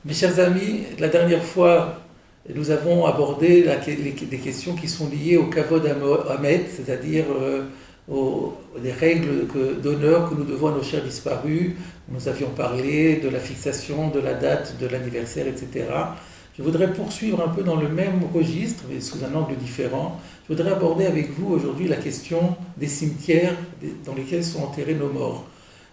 Mes chers amis, la dernière fois, nous avons abordé des questions qui sont liées au Kavod Hamet, c'est-à-dire des règles d'honneur que nous devons à nos chers disparus. Nous avions parlé de la fixation de la date de l'anniversaire, etc. Je voudrais poursuivre un peu dans le même registre, mais sous un angle différent. Je voudrais aborder avec vous aujourd'hui la question des cimetières dans lesquels sont enterrés nos morts.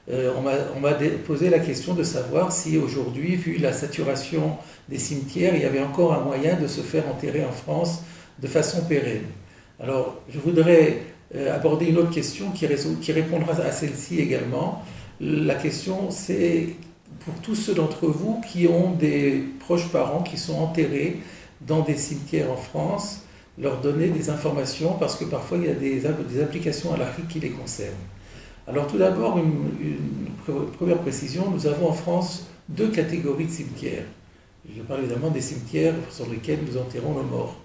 On m'a posé la question de savoir si aujourd'hui, vu la saturation des cimetières, il y avait encore un moyen de se faire enterrer en France de façon pérenne. Alors, je voudrais aborder une autre question qui répondra à celle-ci également. La question, c'est pour tous ceux d'entre vous qui ont des proches parents qui sont enterrés dans des cimetières en France, leur donner des informations parce que parfois il y a des applications à l'Afrique qui les concernent. Alors tout d'abord, une première précision, nous avons en France deux catégories de cimetières. Je parle évidemment des cimetières sur lesquels nous enterrons nos morts.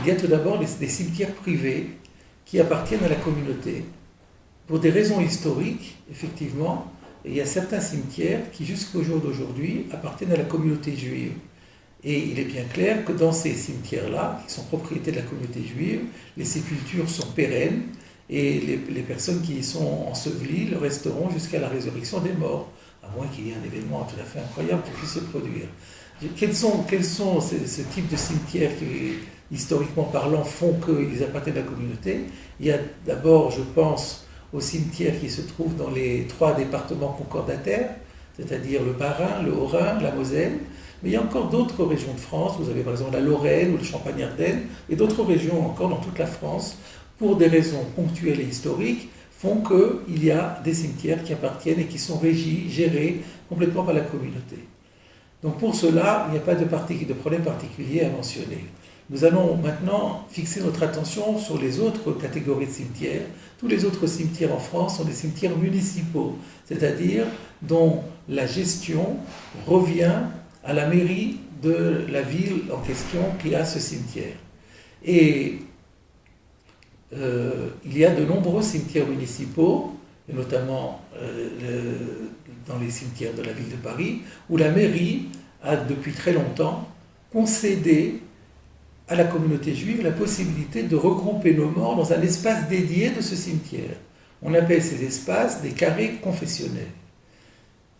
Il y a tout d'abord des cimetières privés qui appartiennent à la communauté. Pour des raisons historiques, effectivement, il y a certains cimetières qui jusqu'au jour d'aujourd'hui appartiennent à la communauté juive. Et il est bien clair que dans ces cimetières-là, qui sont propriétés de la communauté juive, les sépultures sont pérennes, et les personnes qui y sont ensevelies le resteront jusqu'à la résurrection des morts, à moins qu'il y ait un événement tout à fait incroyable qui puisse se produire. Quels sont ce type de cimetières qui, historiquement parlant, font qu'ils appartiennent à la communauté? Il y a d'abord, je pense, aux cimetières qui se trouvent dans les 3 départements concordataires, c'est-à-dire le Bas-Rhin, le Haut-Rhin, la Moselle, mais il y a encore d'autres régions de France, vous avez par exemple la Lorraine ou le Champagne-Ardenne, et d'autres régions encore dans toute la France, pour des raisons ponctuelles et historiques, font qu'il y a des cimetières qui appartiennent et qui sont régis, gérés complètement par la communauté. Donc pour cela, il n'y a pas de problème particulier à mentionner. Nous allons maintenant fixer notre attention sur les autres catégories de cimetières. Tous les autres cimetières en France sont des cimetières municipaux, c'est-à-dire dont la gestion revient à la mairie de la ville en question qui a ce cimetière. Et il y a de nombreux cimetières municipaux, et notamment dans les cimetières de la ville de Paris, où la mairie a depuis très longtemps concédé à la communauté juive la possibilité de regrouper nos morts dans un espace dédié de ce cimetière. On appelle ces espaces des carrés confessionnels.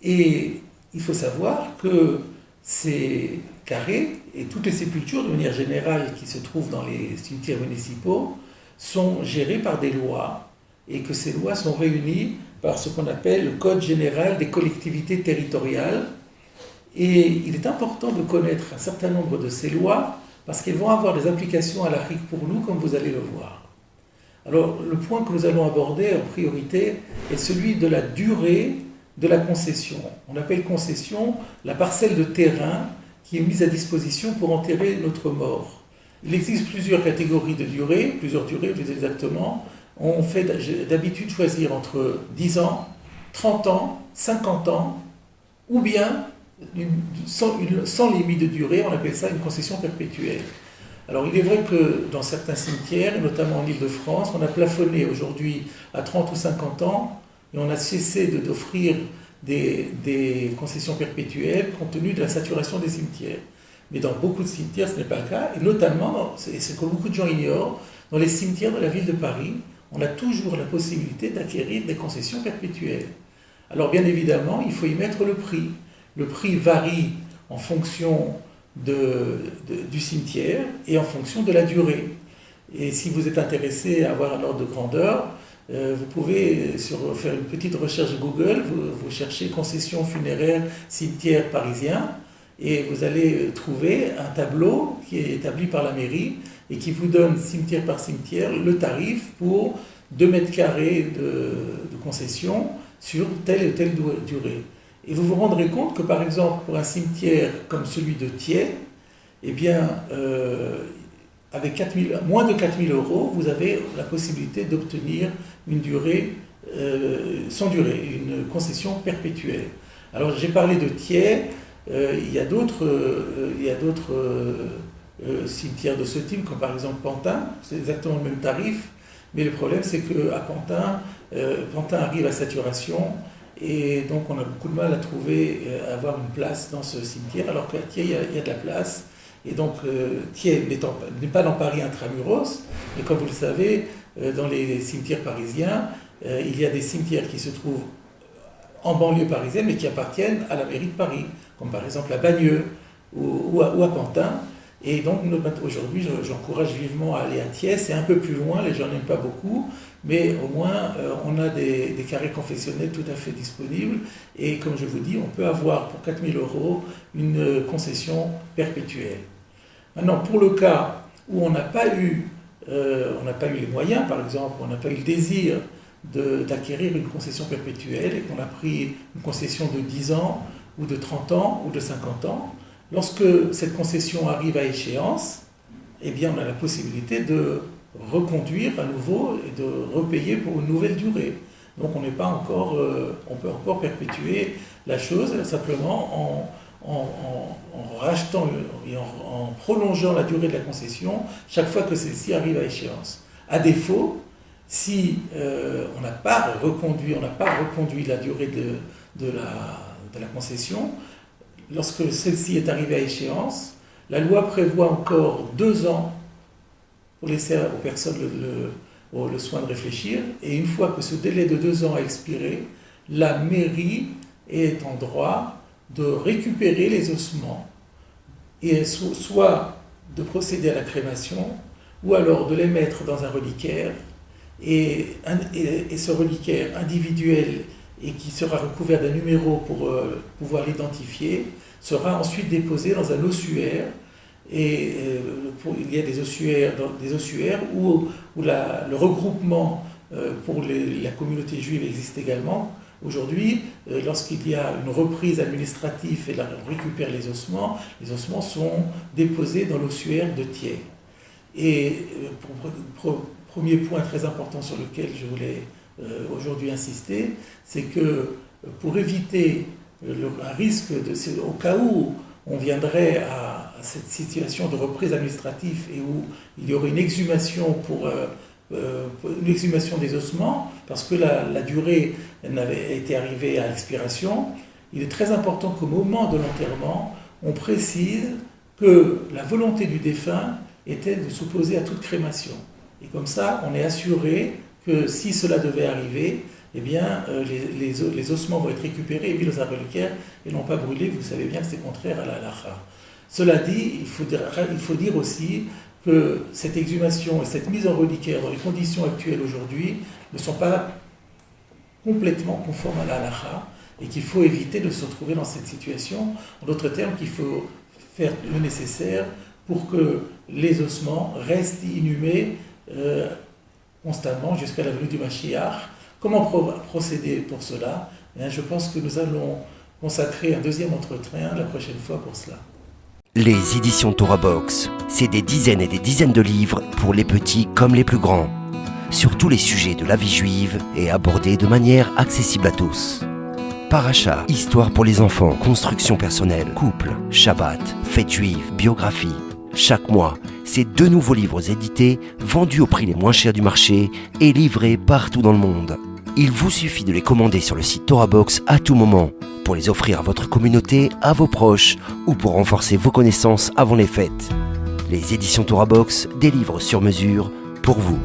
Et il faut savoir que ces carrés, et toutes les sépultures de manière générale qui se trouvent dans les cimetières municipaux, sont gérés par des lois et que ces lois sont réunies par ce qu'on appelle le Code général des collectivités territoriales. Et il est important de connaître un certain nombre de ces lois parce qu'elles vont avoir des implications à l'Afrique pour nous, comme vous allez le voir. Alors, le point que nous allons aborder en priorité est celui de la durée de la concession. On appelle concession la parcelle de terrain qui est mise à disposition pour enterrer notre mort. Il existe plusieurs catégories de durée, plusieurs durées plus exactement. On fait d'habitude choisir entre 10 ans, 30 ans, 50 ans, ou bien sans limite de durée, on appelle ça une concession perpétuelle. Alors il est vrai que dans certains cimetières, notamment en Île-de-France, on a plafonné aujourd'hui à 30 ou 50 ans, et on a cessé d'offrir des concessions perpétuelles compte tenu de la saturation des cimetières. Mais dans beaucoup de cimetières, ce n'est pas le cas, et notamment, c'est ce que beaucoup de gens ignorent, dans les cimetières de la ville de Paris, on a toujours la possibilité d'acquérir des concessions perpétuelles. Alors bien évidemment, il faut y mettre le prix. Le prix varie en fonction du cimetière et en fonction de la durée. Et si vous êtes intéressé à avoir un ordre de grandeur, vous pouvez faire une petite recherche Google, vous cherchez concession funéraire cimetière parisien, et vous allez trouver un tableau qui est établi par la mairie et qui vous donne cimetière par cimetière le tarif pour 2 mètres carrés de concession sur telle et telle durée. Et vous vous rendrez compte que par exemple pour un cimetière comme celui de Thiers, eh bien, avec moins de 4 000 €, vous avez la possibilité d'obtenir une durée sans durée, une concession perpétuelle. Alors j'ai parlé de Thiers. Il y a d'autres cimetières de ce type, comme par exemple Pantin, c'est exactement le même tarif, mais le problème c'est qu'à Pantin arrive à saturation Et donc on a beaucoup de mal à trouver, à avoir une place dans ce cimetière, alors qu'à Thiers, il y a de la place. Et donc Thiers n'est pas dans Paris intramuros, mais comme vous le savez, dans les cimetières parisiens, il y a des cimetières qui se trouvent en banlieue parisienne, mais qui appartiennent à la mairie de Paris, comme par exemple à Bagneux ou à Pantin. Et donc aujourd'hui, j'encourage vivement à aller à Thiers. C'est un peu plus loin, les gens n'aiment pas beaucoup, mais au moins on a des carrés confessionnels tout à fait disponibles. Et comme je vous dis, on peut avoir pour 4 000 € une concession perpétuelle. Maintenant, pour le cas où on n'a pas eu les moyens, par exemple, on n'a pas eu le désir d'acquérir une concession perpétuelle et qu'on a pris une concession de 10 ans ou de 30 ans ou de 50 ans, lorsque cette concession arrive à échéance, eh bien on a la possibilité de reconduire à nouveau et de repayer pour une nouvelle durée. Donc on n'est pas encore, on peut encore perpétuer la chose simplement en rachetant et en prolongeant la durée de la concession chaque fois que celle-ci arrive à échéance. À défaut, si on n'a pas reconduit la durée de la concession, lorsque celle-ci est arrivée à échéance, la loi prévoit encore 2 ans pour laisser aux personnes le soin de réfléchir, et une fois que ce délai de 2 ans a expiré, la mairie est en droit de récupérer les ossements, et soit de procéder à la crémation, ou alors de les mettre dans un reliquaire, et ce reliquaire individuel et qui sera recouvert d'un numéro pour pouvoir l'identifier, sera ensuite déposé dans un ossuaire. Et il y a des ossuaires où le regroupement pour la communauté juive existe également. Aujourd'hui, lorsqu'il y a une reprise administrative et on récupère les ossements sont déposés dans l'ossuaire de Thiers. Et premier point très important sur lequel je voulais aujourd'hui insister, c'est que pour éviter un risque, au cas où on viendrait à cette situation de reprise administrative et où il y aurait une exhumation des ossements, parce que la durée n'avait été arrivée à expiration, il est très important qu'au moment de l'enterrement, on précise que la volonté du défunt était de s'opposer à toute crémation. Et comme ça, on est assuré que si cela devait arriver, eh bien, les ossements vont être récupérés et mis dans un reliquaire et non pas brûlés. Vous savez bien que c'est contraire à la halakha. Cela dit, il faut dire aussi que cette exhumation et cette mise en reliquaire dans les conditions actuelles aujourd'hui ne sont pas complètement conformes à la halakha et qu'il faut éviter de se retrouver dans cette situation. En d'autres termes, qu'il faut faire le nécessaire pour que les ossements restent inhumés constamment jusqu'à la venue du Mashiach. Comment procéder pour cela ? Je pense que nous allons consacrer un deuxième entretien la prochaine fois pour cela. Les éditions Torah Box, c'est des dizaines et des dizaines de livres pour les petits comme les plus grands, sur tous les sujets de la vie juive et abordés de manière accessible à tous. Paracha, histoire pour les enfants, construction personnelle, couple, Shabbat, fête juive, biographie. Chaque mois, c'est 2 nouveaux livres édités, vendus au prix les moins chers du marché et livrés partout dans le monde. Il vous suffit de les commander sur le site Torah Box à tout moment, pour les offrir à votre communauté, à vos proches ou pour renforcer vos connaissances avant les fêtes. Les éditions Torah Box, des livres sur mesure pour vous.